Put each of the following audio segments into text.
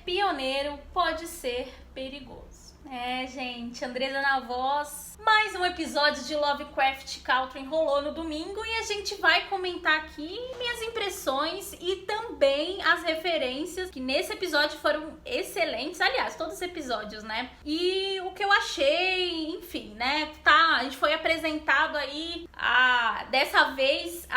pioneiro pode ser perigoso. É, gente, Andresa na voz. Mais um episódio de Lovecraft Country rolou no domingo e a gente vai comentar aqui minhas impressões e também as referências que nesse episódio foram excelentes. Aliás, todos os episódios, né? E o que eu achei, enfim, né? Tá, a gente foi apresentado aí dessa vez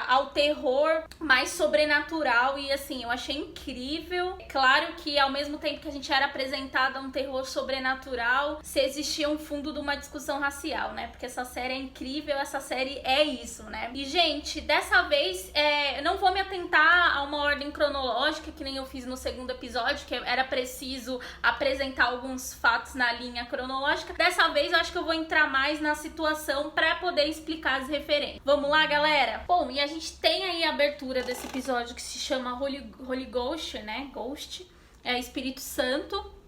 ao terror mais sobrenatural e assim, eu achei incrível. Claro que ao mesmo tempo que a gente era apresentado a um terror sobrenatural, se existia um fundo de uma discussão racial, né? Porque essa série é incrível, essa série é isso, né? E, gente, dessa vez, eu não vou me atentar a uma ordem cronológica, que nem eu fiz no segundo episódio, que era preciso apresentar alguns fatos na linha cronológica. Dessa vez, eu acho que eu vou entrar mais na situação pra poder explicar as referências. Vamos lá, galera? Bom, e a gente tem aí a abertura desse episódio que se chama Holy Ghost, né? Ghost, Espírito Santo.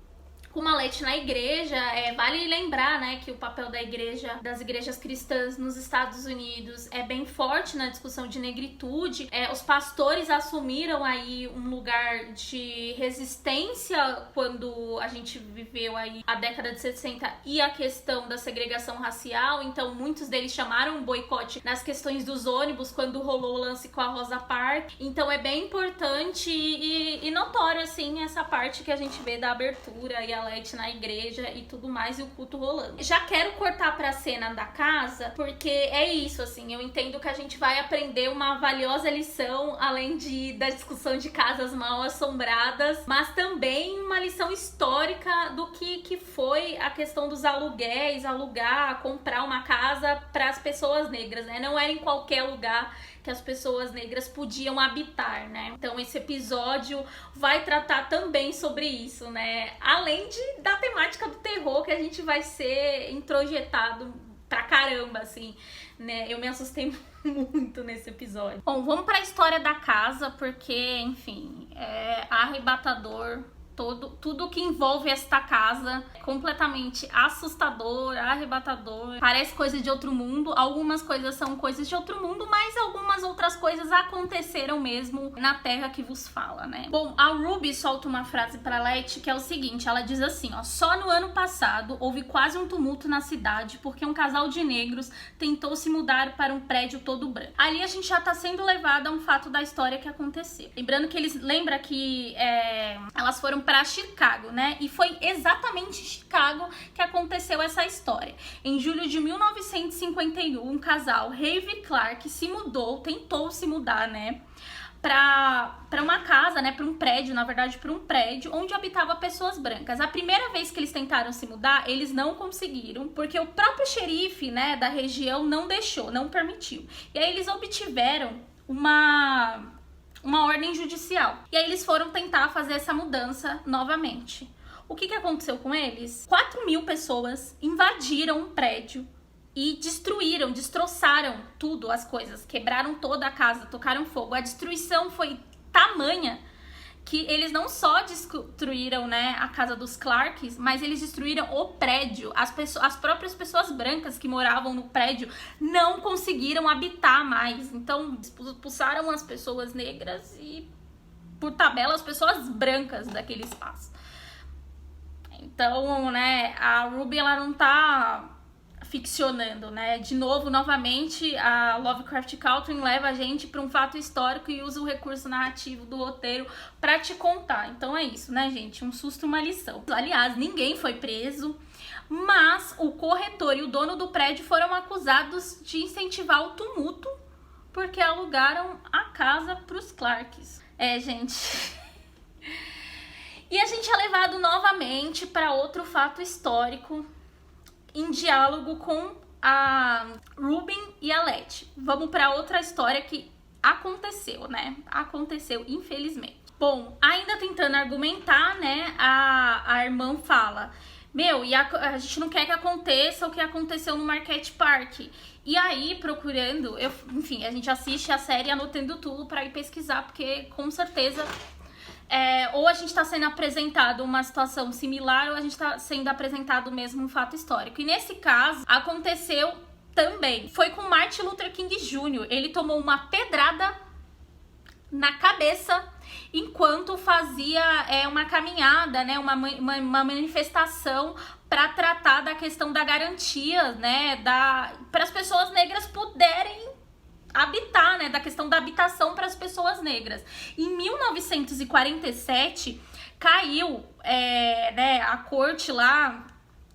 Com uma Letty na igreja, vale lembrar, né, que o papel das igrejas cristãs nos Estados Unidos é bem forte na discussão de negritude. Os pastores assumiram aí um lugar de resistência quando a gente viveu aí a década de 60 e a questão da segregação racial, então muitos deles chamaram um boicote nas questões dos ônibus quando rolou o lance com a Rosa Parks. Então é bem importante e notório, assim, essa parte que a gente vê da abertura e a Letty na igreja e tudo mais, e o culto rolando. Já quero cortar pra cena da casa, porque é isso, assim, eu entendo que a gente vai aprender uma valiosa lição, além da discussão de casas mal assombradas, mas também uma lição histórica do que foi a questão dos aluguéis, alugar, comprar uma casa para as pessoas negras, né? Não era em qualquer lugar que as pessoas negras podiam habitar, né? Então esse episódio vai tratar também sobre isso, né? Além da temática do terror, que a gente vai ser introjetado pra caramba, assim, né? Eu me assustei muito nesse episódio. Bom, vamos pra história da casa, porque, enfim, é arrebatador. Tudo que envolve esta casa é completamente assustador, arrebatador, parece coisa de outro mundo. Algumas coisas são coisas de outro mundo, mas algumas outras coisas aconteceram mesmo na terra que vos fala, né? Bom, a Ruby solta uma frase pra Letty que é o seguinte, ela diz assim, ó: só no ano passado houve quase um tumulto na cidade porque um casal de negros tentou se mudar para um prédio todo branco. Ali a gente já tá sendo levada a um fato da história que aconteceu. Lembrando que lembra que elas foram para Chicago, né? E foi exatamente em Chicago que aconteceu essa história. Em julho de 1951, um casal, Harvey Clark, tentou se mudar, né? Para uma casa, né? Para um prédio, na verdade, para um prédio onde habitava pessoas brancas. A primeira vez que eles tentaram se mudar, eles não conseguiram, porque o próprio xerife, né, da região não deixou, não permitiu. E aí eles obtiveram uma ordem judicial. E aí eles foram tentar fazer essa mudança novamente. O que aconteceu com eles? 4.000 pessoas invadiram um prédio e destroçaram tudo, as coisas. Quebraram toda a casa, tocaram fogo. A destruição foi tamanha que eles não só destruíram, né, a casa dos Clarks, mas eles destruíram o prédio. As próprias pessoas brancas que moravam no prédio não conseguiram habitar mais. Então, expulsaram as pessoas negras e, por tabela, as pessoas brancas daquele espaço. Então, né, a Ruby, ela não tá ficcionando, né? De novo, novamente, a Lovecraft Country leva a gente para um fato histórico e usa o recurso narrativo do roteiro para te contar. Então é isso, né, gente? Um susto, uma lição. Aliás, ninguém foi preso, mas o corretor e o dono do prédio foram acusados de incentivar o tumulto porque alugaram a casa para os Clarks. Gente. E a gente é levado novamente para outro fato histórico em diálogo com a Ruby e a Letty. Vamos para outra história que aconteceu, né? Aconteceu, infelizmente. Bom, ainda tentando argumentar, né? A irmã fala: meu, e a gente não quer que aconteça o que aconteceu no Marquette Park. E aí, procurando, enfim, a gente assiste a série anotando tudo para ir pesquisar, porque com certeza ou a gente está sendo apresentado uma situação similar, ou a gente está sendo apresentado mesmo um fato histórico. E nesse caso, aconteceu também. Foi com Martin Luther King Jr. Ele tomou uma pedrada na cabeça enquanto fazia uma caminhada, né, uma manifestação para tratar da questão da garantia, né, para as pessoas negras poderem habitar, né, da questão da habitação para as pessoas negras. Em 1947 caiu, né, a corte lá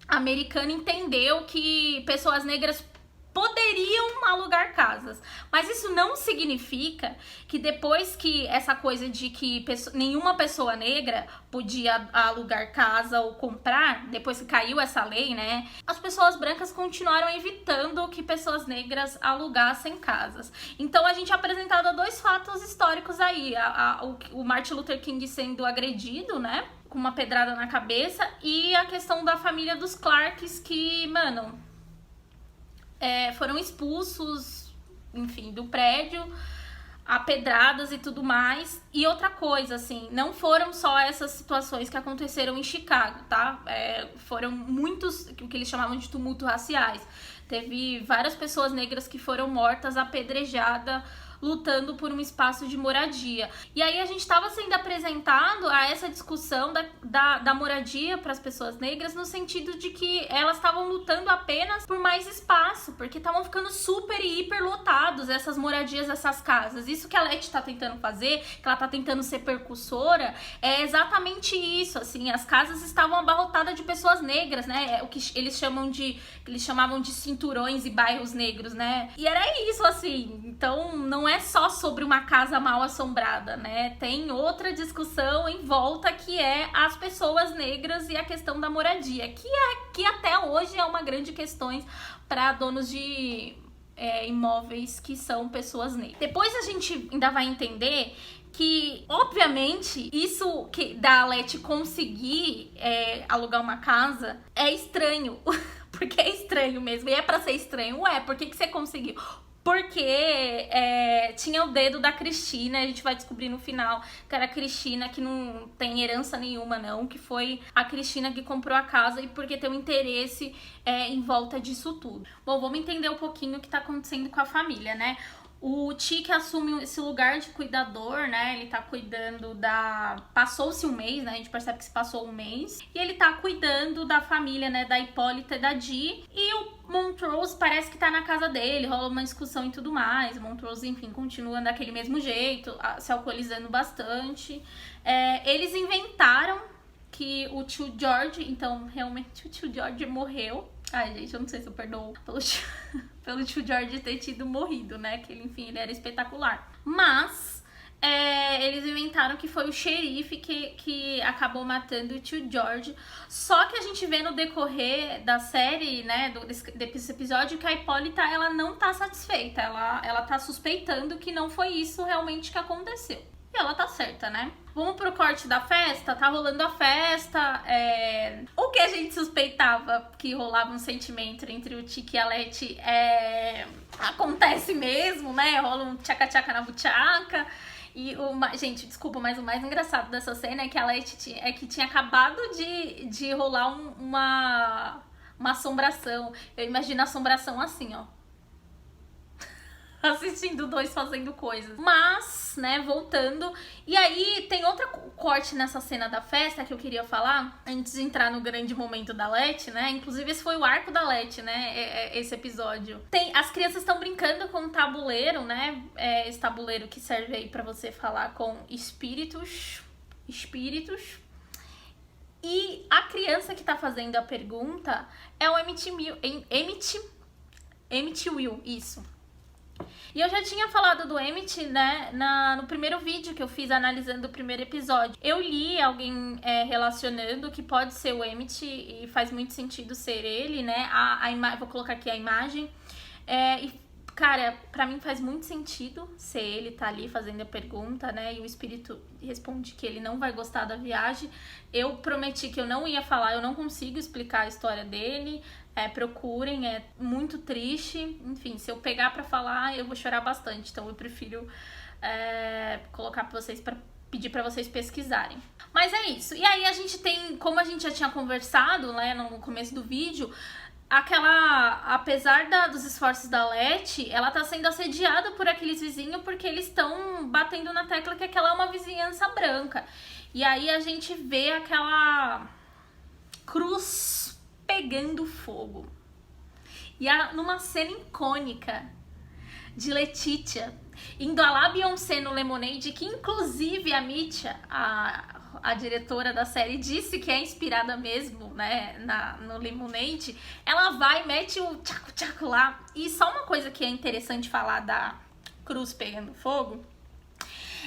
americana entendeu que pessoas negras poderiam alugar casas, mas isso não significa que depois que essa coisa de que nenhuma pessoa negra podia alugar casa ou comprar, depois que caiu essa lei, né, as pessoas brancas continuaram evitando que pessoas negras alugassem casas. Então a gente é apresentado a dois fatos históricos aí, o Martin Luther King sendo agredido, né, com uma pedrada na cabeça, e a questão da família dos Clarks que, mano, foram expulsos, enfim, do prédio, a pedradas e tudo mais. E outra coisa, assim, não foram só essas situações que aconteceram em Chicago, tá? Foram muitos, o que eles chamavam de tumultos raciais. Teve várias pessoas negras que foram mortas, apedrejadas, lutando por um espaço de moradia. E aí a gente estava sendo apresentado a essa discussão da moradia para as pessoas negras, no sentido de que elas estavam lutando apenas por mais espaço, porque estavam ficando super e hiper lotados essas moradias, essas casas. Isso que a Leti está tentando fazer, que ela está tentando ser percussora, é exatamente isso, assim, as casas estavam abarrotadas de pessoas negras, né, o que eles chamavam de cinturões e bairros negros, né, e era isso, assim. Então não é só sobre uma casa mal assombrada, né? Tem outra discussão em volta, que é as pessoas negras e a questão da moradia, que até hoje é uma grande questão para donos de imóveis que são pessoas negras. Depois a gente ainda vai entender que, obviamente, isso que da Leti conseguir alugar uma casa é estranho, porque é estranho mesmo, e é pra ser estranho. Ué, por que você conseguiu? Porque tinha o dedo da Cristina, a gente vai descobrir no final que era a Cristina, que não tem herança nenhuma não, que foi a Cristina que comprou a casa, e porque tem um interesse em volta disso tudo. Bom, vamos entender um pouquinho o que tá acontecendo com a família, né? O Chick assume esse lugar de cuidador, né? Ele tá cuidando Passou-se um mês, né? A gente percebe que se passou um mês. E ele tá cuidando da família, né? Da Hipólita e da Dee. E o Montrose parece que tá na casa dele, rola uma discussão e tudo mais. O Montrose, enfim, continua daquele mesmo jeito, se alcoolizando bastante. Eles inventaram que o tio George, então realmente o tio George morreu. Ai, gente, eu não sei se eu perdoo pelo tio George ter tido morrido, né? Que ele, enfim, ele era espetacular. Mas eles inventaram que foi o xerife que acabou matando o tio George. Só que a gente vê no decorrer da série, né, desse episódio, que a Hipólita, ela não tá satisfeita. Ela tá suspeitando que não foi isso realmente que aconteceu. E ela tá certa, né? Vamos pro corte da festa? Tá rolando a festa. O que a gente suspeitava que rolava um sentimento entre o Chick e a Leti acontece mesmo, né? Rola um tchaca-tchaca na buchaca. E gente, desculpa, mas o mais engraçado dessa cena é que a Leti tinha acabado de rolar uma assombração. Eu imagino a assombração assim, ó. Assistindo dois fazendo coisas. Mas, né, voltando. E aí tem outro corte nessa cena da festa que eu queria falar, antes de entrar no grande momento da Leti, né? Inclusive esse foi o arco da Leti, né? Esse episódio. As crianças estão brincando com um tabuleiro, né? Esse tabuleiro que serve aí pra você falar com espíritos. E a criança que tá fazendo a pergunta é o Emmett Will, isso. E eu já tinha falado do Emmett, né, no primeiro vídeo que eu fiz analisando o primeiro episódio. Eu li alguém relacionando que pode ser o Emmett e faz muito sentido ser ele, né? Vou colocar aqui a imagem. E, cara, pra mim faz muito sentido ser ele, tá ali fazendo a pergunta, né? E o espírito responde que ele não vai gostar da viagem. Eu prometi que eu não ia falar, eu não consigo explicar a história dele. Procurem, é muito triste. Enfim, se eu pegar pra falar, eu vou chorar bastante. Então eu prefiro colocar pra vocês, pedir pra vocês pesquisarem. Mas é isso. E aí a gente tem, como a gente já tinha conversado, né, no começo do vídeo, apesar dos esforços da Letty, ela tá sendo assediada por aqueles vizinhos porque eles estão batendo na tecla que aquela é uma vizinhança branca. E aí a gente vê aquela cruz pegando fogo. E numa cena icônica de Letitia indo a lá Beyoncé no Lemonade, que inclusive a Mitya, a diretora da série, disse que é inspirada mesmo, né, no Lemonade. Ela vai, mete o tchaco-tchaco lá. E só uma coisa que é interessante falar da cruz pegando fogo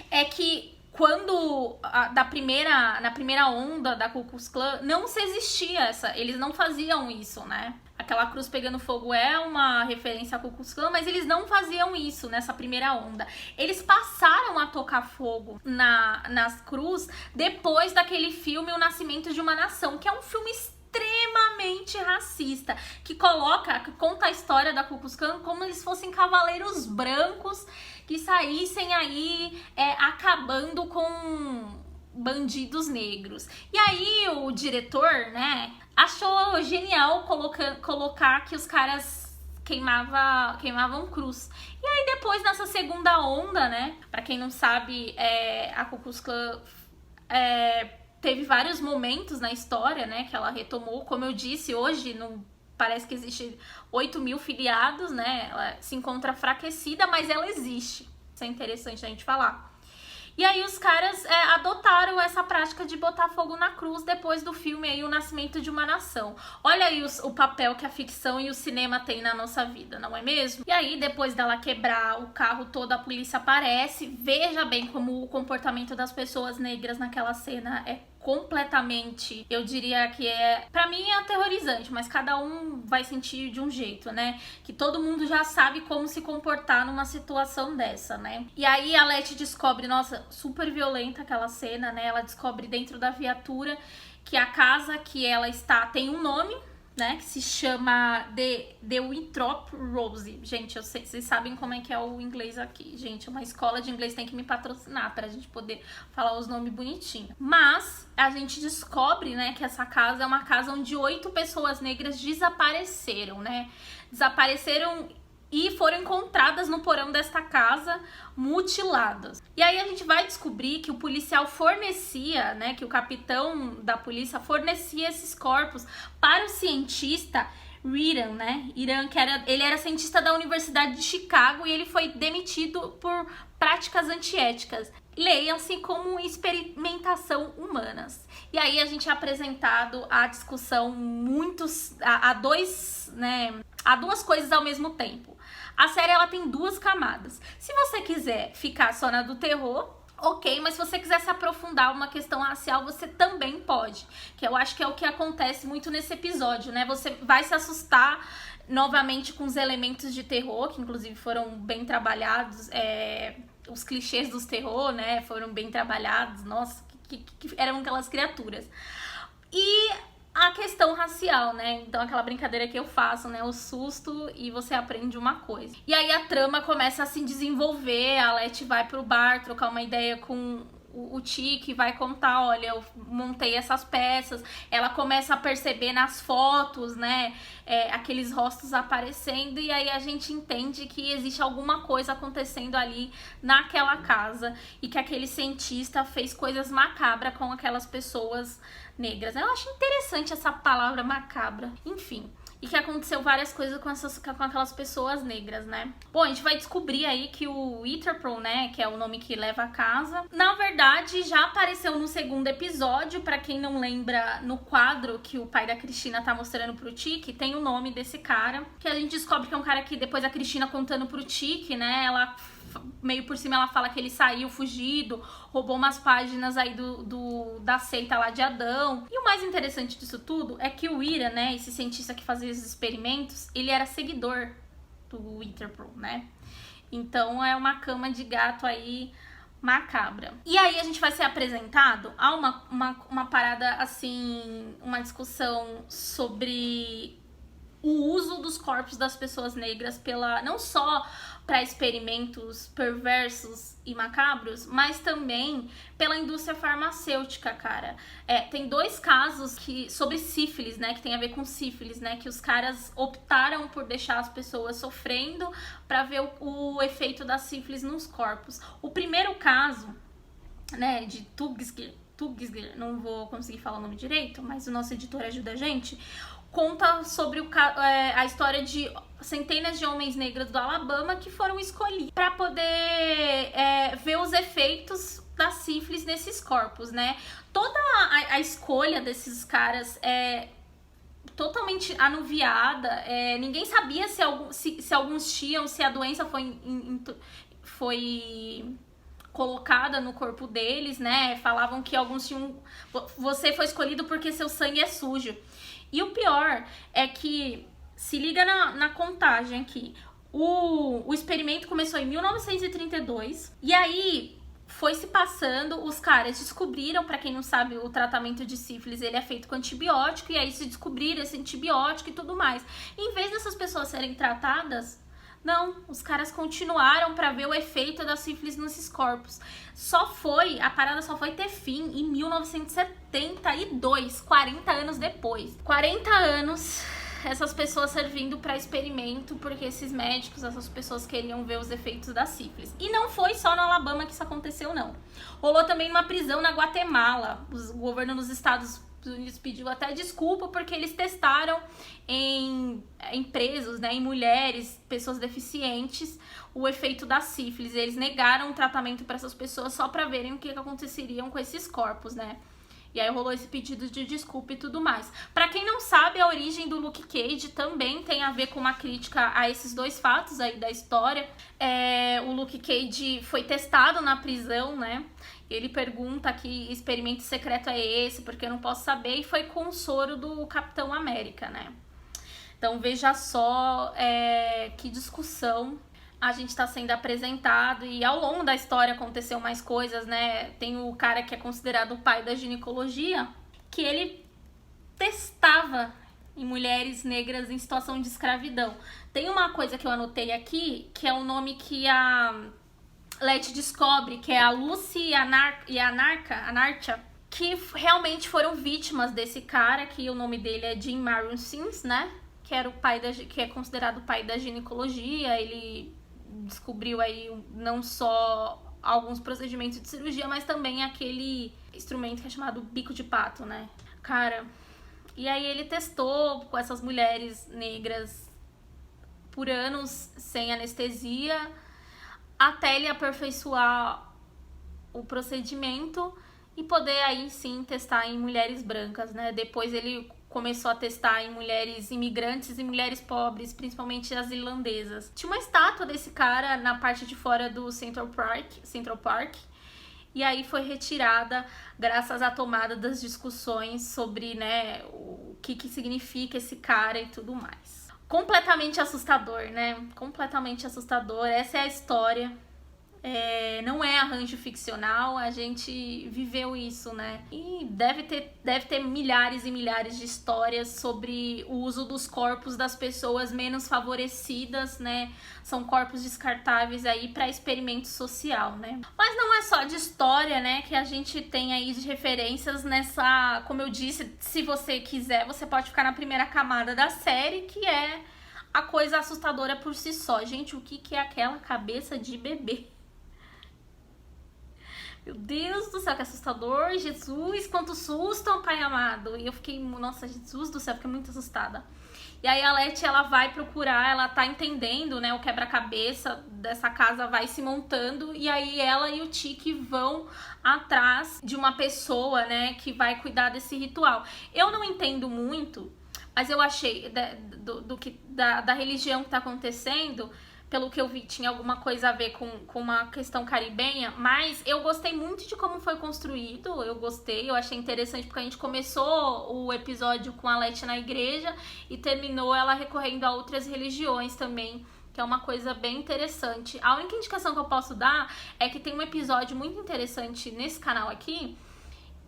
é que quando na primeira onda da Ku Klux Klan não se existia eles não faziam isso, né? Aquela cruz pegando fogo é uma referência a Ku Klux Klan, mas eles não faziam isso nessa primeira onda. Eles passaram a tocar fogo nas cruz depois daquele filme O Nascimento de uma Nação, que é um filme extremamente racista, que conta a história da Ku Klux Klan como eles fossem cavaleiros brancos que saíssem aí acabando com bandidos negros. E aí o diretor, né, achou genial colocar que os caras queimavam cruz. E aí depois, nessa segunda onda, né, pra quem não sabe, a Ku Klux Klan teve vários momentos na história, né, que ela retomou. Como eu disse, hoje parece que existe 8 mil filiados, né? Ela se encontra enfraquecida, mas ela existe. Isso é interessante a gente falar. E aí os caras adotaram essa prática de botar fogo na cruz depois do filme aí O Nascimento de uma Nação. Olha aí o papel que a ficção e o cinema têm na nossa vida, não é mesmo? E aí, depois dela quebrar o carro todo, a polícia aparece. Veja bem como o comportamento das pessoas negras naquela cena é completamente, eu diria que pra mim é aterrorizante, mas cada um vai sentir de um jeito, né? Que todo mundo já sabe como se comportar numa situação dessa, né? E aí a Letty descobre, nossa, super violenta aquela cena, né? Ela descobre dentro da viatura que a casa que ela está tem um nome, né, que se chama The Winthrop Rose. Gente, eu sei, vocês sabem como é que é o inglês aqui. Gente, uma escola de inglês tem que me patrocinar pra gente poder falar os nomes bonitinhos. Mas a gente descobre, né, que essa casa é uma casa onde 8 pessoas negras desapareceram, né? Desapareceram e foram encontradas no porão desta casa, mutiladas. E aí a gente vai descobrir que o policial fornecia, né, que o capitão da polícia fornecia esses corpos para o cientista Iran, né? Iran, ele era cientista da Universidade de Chicago e ele foi demitido por práticas antiéticas. Leiam-se como experimentação humanas. E aí a gente é apresentado a discussão há duas coisas ao mesmo tempo. A série ela tem 2 camadas. Se você quiser ficar só na do terror, ok, mas se você quiser se aprofundar uma questão racial, você também pode. Que eu acho que é o que acontece muito nesse episódio, né? Você vai se assustar novamente com os elementos de terror, que inclusive foram bem trabalhados. Os clichês dos terror, né? Foram bem trabalhados. Nossa, que eram aquelas criaturas. E a questão racial, né? Então aquela brincadeira que eu faço, né? O susto e você aprende uma coisa. E aí a trama começa a se desenvolver, a Letty vai pro bar trocar uma ideia com o Tiki, vai contar, olha, eu montei essas peças. Ela começa a perceber nas fotos, né? Aqueles rostos aparecendo e aí a gente entende que existe alguma coisa acontecendo ali naquela casa e que aquele cientista fez coisas macabras com aquelas pessoas negras. Eu acho interessante essa palavra macabra. Enfim, e que aconteceu várias coisas com aquelas pessoas negras, né? Bom, a gente vai descobrir aí que o Witherpro, né, que é o nome que leva a casa, na verdade já apareceu no segundo episódio. Pra quem não lembra, no quadro que o pai da Cristina tá mostrando pro Tiki, tem o nome desse cara, que a gente descobre que é um cara que depois a Cristina contando pro Tiki, né, ela meio por cima ela fala que ele saiu fugido, roubou umas páginas aí da seita lá de Adão. E o mais interessante disso tudo é que o Ira, né, esse cientista que fazia esses experimentos, ele era seguidor do Witherpro, né? Então é uma cama de gato aí macabra. E aí a gente vai ser apresentado a uma parada assim, uma discussão sobre o uso dos corpos das pessoas negras pela não só para experimentos perversos e macabros, mas também pela indústria farmacêutica, cara. Tem 2 casos sobre sífilis, né, que tem a ver com sífilis, né, que os caras optaram por deixar as pessoas sofrendo para ver o efeito da sífilis nos corpos. O primeiro caso, né, de Tuggsger, não vou conseguir falar o nome direito, mas o nosso editor ajuda a gente, conta sobre a história de centenas de homens negros do Alabama que foram escolhidos para poder ver os efeitos da sífilis nesses corpos, né? Toda a escolha desses caras é totalmente anuviada, ninguém sabia se alguns tinham, se a doença foi colocada no corpo deles, né? Falavam que alguns tinham... Você foi escolhido porque seu sangue é sujo. E o pior é que, se liga na contagem aqui, o experimento começou em 1932, e aí foi se passando, os caras descobriram, pra quem não sabe, o tratamento de sífilis, ele é feito com antibiótico, e aí se descobriram esse antibiótico e tudo mais. Em vez dessas pessoas serem tratadas, não, os caras continuaram pra ver o efeito da sífilis nesses corpos. A parada só foi ter fim em 1972, 40 anos depois. 40 anos essas pessoas servindo pra experimento, porque esses médicos, essas pessoas queriam ver os efeitos da sífilis. E não foi só no Alabama que isso aconteceu, não. Rolou também uma prisão na Guatemala. O governo dos Estados Unidos pediu até desculpa porque eles testaram em presos, né, em mulheres, pessoas deficientes, o efeito da sífilis. Eles negaram o tratamento para essas pessoas só para verem o que aconteceria com esses corpos, né? E aí rolou esse pedido de desculpa e tudo mais. Pra quem não sabe, a origem do Luke Cage também tem a ver com uma crítica a esses 2 fatos aí da história. O Luke Cage foi testado na prisão, né? Ele pergunta que experimento secreto é esse, porque eu não posso saber. E foi com o soro do Capitão América, né? Então veja só que discussão a gente está sendo apresentado, e ao longo da história aconteceu mais coisas, né? Tem o cara que é considerado o pai da ginecologia, que ele testava em mulheres negras em situação de escravidão. Tem uma coisa que eu anotei aqui, que é o nome que a Letty descobre, que é a Lucy e a Narcha, que realmente foram vítimas desse cara, que o nome dele é Jim Marion Sims, né? Que é considerado o pai da ginecologia. Ele descobriu aí não só alguns procedimentos de cirurgia, mas também aquele instrumento que é chamado bico de pato, né? Cara, e aí ele testou com essas mulheres negras por anos sem anestesia, até ele aperfeiçoar o procedimento e poder aí sim testar em mulheres brancas, né? Depois ele começou a testar em mulheres imigrantes e mulheres pobres, principalmente as irlandesas. Tinha uma estátua desse cara na parte de fora do Central Park, e aí foi retirada graças à tomada das discussões sobre, né, o que significa esse cara e tudo mais. Completamente assustador, né? Completamente assustador. Essa é a história. Não é arranjo ficcional, a gente viveu isso, né? E deve ter milhares e milhares de histórias sobre o uso dos corpos das pessoas menos favorecidas, né? São corpos descartáveis aí para experimento social, né? Mas não é só de história, né, que a gente tem aí de referências nessa, como eu disse, se você quiser, você pode ficar na primeira camada da série, que é a coisa assustadora por si só. Gente, o que é aquela cabeça de bebê? Meu Deus do céu, que assustador. Jesus, quanto susto, pai amado. E eu fiquei, nossa, Jesus do céu, fiquei muito assustada. E aí a Letty, ela vai procurar, ela tá entendendo, né, o quebra-cabeça dessa casa vai se montando, e aí ela e o Tiki vão atrás de uma pessoa, né, que vai cuidar desse ritual. Eu não entendo muito, mas eu achei da religião que tá acontecendo, pelo que eu vi, tinha alguma coisa a ver com uma questão caribenha, mas eu gostei muito de como foi construído, eu achei interessante, porque a gente começou o episódio com a Letty na igreja e terminou ela recorrendo a outras religiões também, que é uma coisa bem interessante. A única indicação que eu posso dar é que tem um episódio muito interessante nesse canal aqui,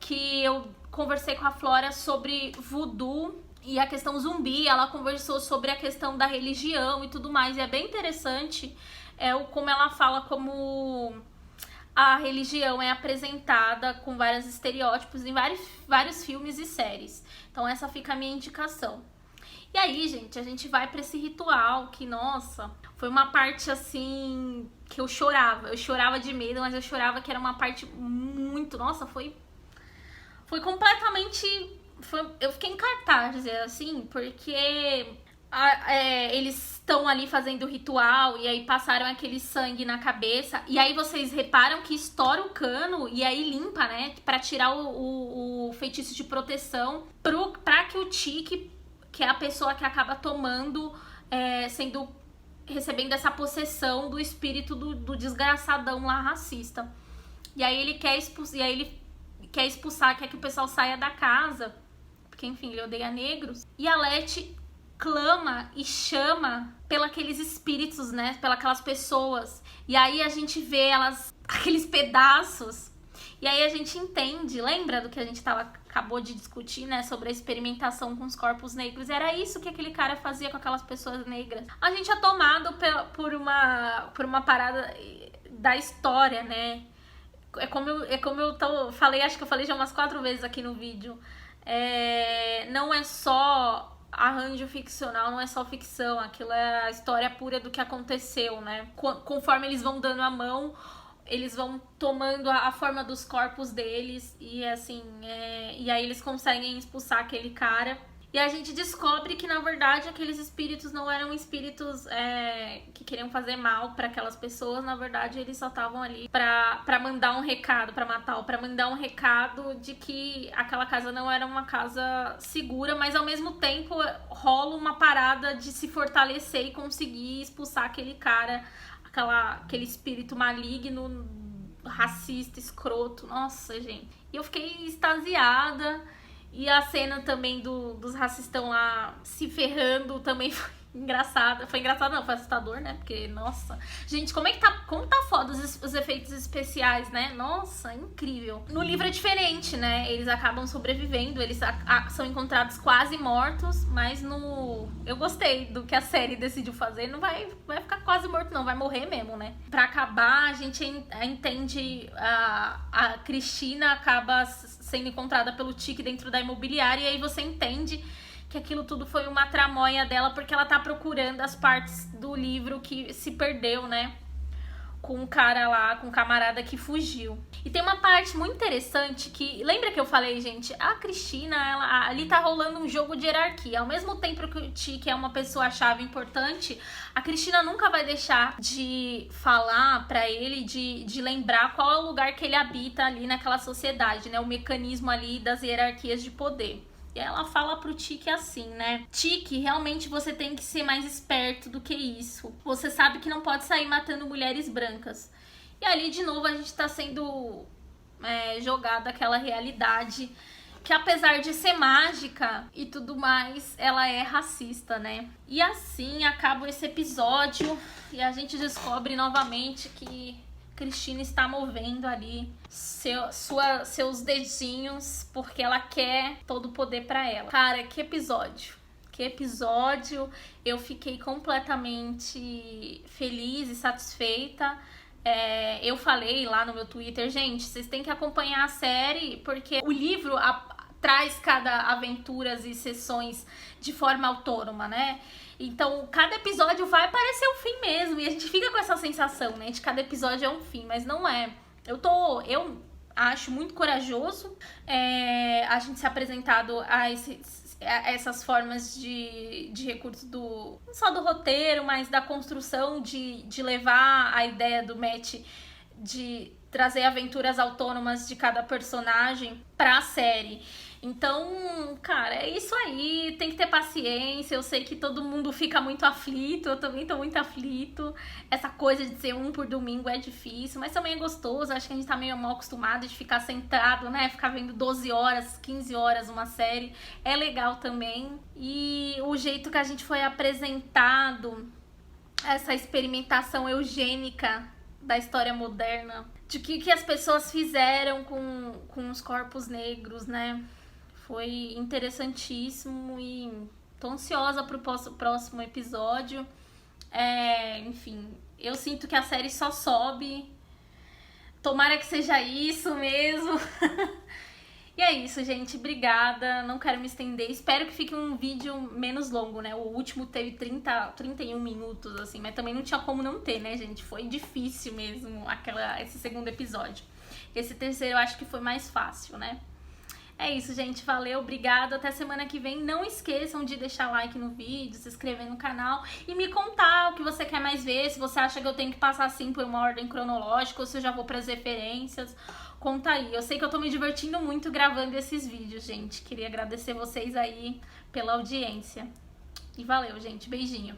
que eu conversei com a Flora sobre voodoo e a questão zumbi, ela conversou sobre a questão da religião e tudo mais, e é bem interessante como ela fala como a religião é apresentada com vários estereótipos em vários filmes e séries. Então essa fica a minha indicação. E aí, gente, a gente vai pra esse ritual que, nossa, foi uma parte assim que eu chorava. Eu chorava de medo, mas eu chorava que era uma parte muito... Nossa, foi completamente... eu fiquei em cartaz, assim, porque eles estão ali fazendo o ritual e aí passaram aquele sangue na cabeça. E aí vocês reparam que estoura o cano e aí limpa, né? Pra tirar o feitiço de proteção pra que o Tique, que é a pessoa que acaba tomando, recebendo essa possessão do espírito do desgraçadão lá racista. E aí ele quer expulsar, quer que o pessoal saia da casa, porque enfim, ele odeia negros. E a Letty clama e chama pelos espíritos, né, pelas pessoas. E aí a gente vê aqueles pedaços. E aí a gente entende, lembra do que a gente acabou de discutir, né, sobre a experimentação com os corpos negros? Era isso que aquele cara fazia com aquelas pessoas negras. A gente é tomado por uma parada da história, né? É como eu falei, acho que eu falei já umas 4 vezes aqui no vídeo. Não é só arranjo ficcional, não é só ficção, aquilo é a história pura do que aconteceu, né? Conforme eles vão dando a mão, eles vão tomando a forma dos corpos deles e assim, e aí eles conseguem expulsar aquele cara. E a gente descobre que, na verdade, aqueles espíritos não eram espíritos que queriam fazer mal para aquelas pessoas. Na verdade, eles só estavam ali para mandar um recado, para matar, ou para mandar um recado de que aquela casa não era uma casa segura, mas ao mesmo tempo rola uma parada de se fortalecer e conseguir expulsar aquele cara, aquele espírito maligno, racista, escroto. Nossa, gente. E eu fiquei extasiada. E a cena também dos racistão lá se ferrando também foi engraçada. Foi engraçado, não, foi assustador, né? Porque, nossa. Gente, como tá foda os efeitos especiais, né? Nossa, incrível. No livro é diferente, né? Eles acabam sobrevivendo, eles são encontrados quase mortos, mas eu gostei do que a série decidiu fazer. Não vai ficar quase morto, não, vai morrer mesmo, né? Pra acabar, a gente entende a Cristina acaba sendo encontrada pelo Tique dentro da imobiliária, e aí você entende que aquilo tudo foi uma tramóia dela, porque ela tá procurando as partes do livro que se perdeu, né? Com o cara lá, com o camarada que fugiu. E tem uma parte muito interessante que... Lembra que eu falei, gente? A Cristina, ali tá rolando um jogo de hierarquia. Ao mesmo tempo que o Tique é uma pessoa-chave importante, a Cristina nunca vai deixar de falar pra ele, de lembrar qual é o lugar que ele habita ali naquela sociedade, né? O mecanismo ali das hierarquias de poder. E ela fala pro Tique assim, né? Tique, realmente você tem que ser mais esperto do que isso. Você sabe que não pode sair matando mulheres brancas. E ali, de novo, a gente tá sendo jogada aquela realidade que, apesar de ser mágica e tudo mais, ela é racista, né? E assim acaba esse episódio e a gente descobre novamente que Cristina está movendo ali seus dedinhos porque ela quer todo o poder pra ela. Cara, que episódio. Que episódio. Eu fiquei completamente feliz e satisfeita. Eu falei lá no meu Twitter, gente, vocês têm que acompanhar a série porque o livro traz cada aventuras e sessões de forma autônoma, né? Então, cada episódio vai parecer o fim mesmo. E a gente fica com essa sensação, né? De cada episódio é um fim, mas não é. Eu acho muito corajoso a gente ser apresentado a essas formas de recurso não só do roteiro, mas da construção de levar a ideia do Matt de trazer aventuras autônomas de cada personagem pra série. Então, cara, é isso aí, tem que ter paciência. Eu sei que todo mundo fica muito aflito, eu também tô muito aflito. Essa coisa de ser um por domingo é difícil, mas também é gostoso. Acho que a gente tá meio mal acostumado de ficar sentado, né? Ficar vendo 12 horas, 15 horas uma série. É legal também. E o jeito que a gente foi apresentado, essa experimentação eugênica da história moderna, de que as pessoas fizeram com os corpos negros, né? Foi interessantíssimo e tô ansiosa pro próximo episódio. Enfim, eu sinto que a série só sobe. Tomara que seja isso mesmo. E é isso, gente. Obrigada. Não quero me estender. Espero que fique um vídeo menos longo, né? O último teve 31 minutos, assim. Mas também não tinha como não ter, né, gente? Foi difícil mesmo esse segundo episódio. Esse terceiro eu acho que foi mais fácil, né? É isso, gente. Valeu, obrigado. Até semana que vem. Não esqueçam de deixar like no vídeo, se inscrever no canal e me contar o que você quer mais ver. Se você acha que eu tenho que passar assim por uma ordem cronológica ou se eu já vou pras referências. Conta aí. Eu sei que eu tô me divertindo muito gravando esses vídeos, gente. Queria agradecer vocês aí pela audiência. E valeu, gente. Beijinho.